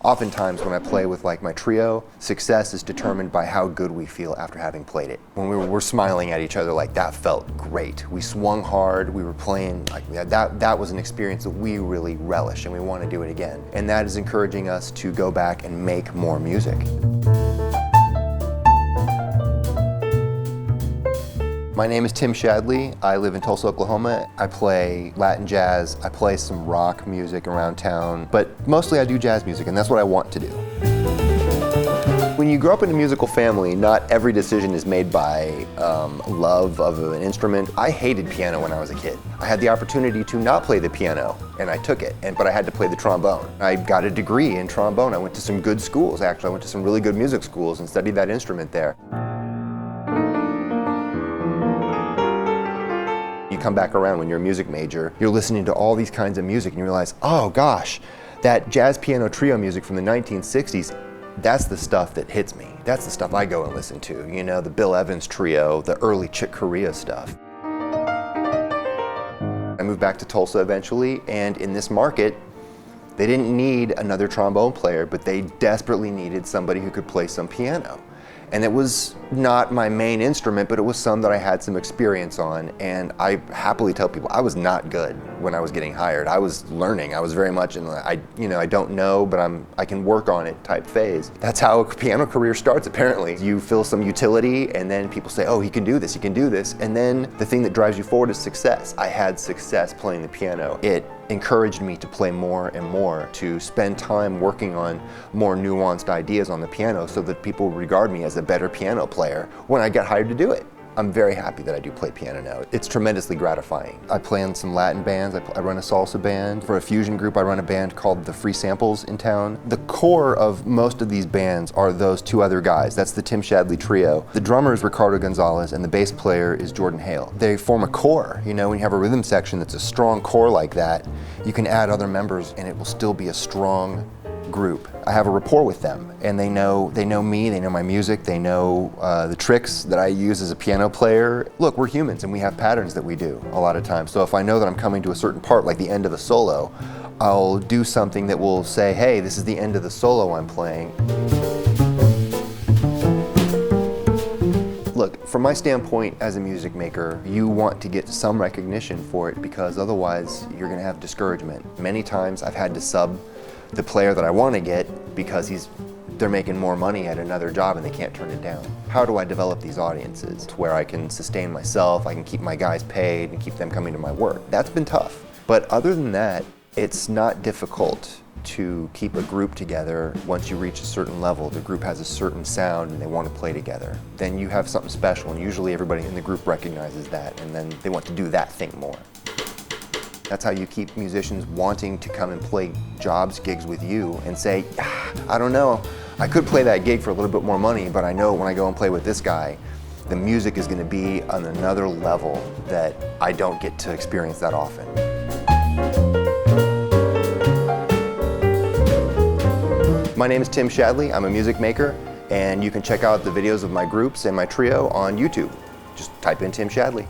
Oftentimes when I play with my trio, success is determined by how good we feel after having played it. When we're smiling at each other that felt great. We swung hard, we were playing that was an experience that we really relish and we want to do it again. And that is encouraging us to go back and make more music. My name is Tim Shadley. I live in Tulsa, Oklahoma. I play Latin jazz, I play some rock music around town, but mostly I do jazz music, and that's what I want to do. When you grow up in a musical family, not every decision is made by love of an instrument. I hated piano when I was a kid. I had the opportunity to not play the piano, and I took it, but I had to play the trombone. I got a degree in trombone. I went to some good schools, actually. I went to some really good music schools and studied that instrument there. You come back around when you're a music major, you're listening to all these kinds of music and you realize, oh gosh, that jazz piano trio music from the 1960s, that's the stuff that hits me. That's the stuff I go and listen to. You know, the Bill Evans trio, the early Chick Corea stuff. I moved back to Tulsa eventually, and in this market, they didn't need another trombone player, but they desperately needed somebody who could play some piano. And it was not my main instrument, but it was some that I had some experience on. And I happily tell people I was not good when I was getting hired. I was learning. I was very much in the, I don't know, but I can work on it type phase. That's how a piano career starts, apparently. You feel some utility, and then people say, oh, he can do this, he can do this. And then the thing that drives you forward is success. I had success playing the piano. It encouraged me to play more and more, to spend time working on more nuanced ideas on the piano so that people regard me as a better piano player when I got hired to do it. I'm very happy that I do play piano now. It's tremendously gratifying. I play in some Latin bands. I run a salsa band. For a fusion group, I run a band called the Free Samples in town. The core of most of these bands are those two other guys. That's the Tim Shadley Trio. The drummer is Ricky Gonzales and the bass player is Jordan Hehl. They form a core. You know, when you have a rhythm section that's a strong core like that, you can add other members and it will still be a strong group. I have a rapport with them, and they know me, they know my music, they know the tricks that I use as a piano player. Look, we're humans and we have patterns that we do a lot of times. So if I know that I'm coming to a certain part, like the end of a solo, I'll do something that will say, hey, this is the end of the solo I'm playing. Look, from my standpoint as a music maker, you want to get some recognition for it because otherwise you're going to have discouragement. Many times I've had to sub the player that I want to get because they're making more money at another job and they can't turn it down. How do I develop these audiences to where I can sustain myself, I can keep my guys paid and keep them coming to my work? That's been tough. But other than that, it's not difficult to keep a group together. Once you reach a certain level, the group has a certain sound and they want to play together. Then you have something special, and usually everybody in the group recognizes that, and then they want to do that thing more. That's how you keep musicians wanting to come and play gigs with you and say, I don't know, I could play that gig for a little bit more money, but I know when I go and play with this guy, the music is going to be on another level that I don't get to experience that often. My name is Tim Shadley. I'm a music maker, and you can check out the videos of my groups and my trio on YouTube. Just type in Tim Shadley.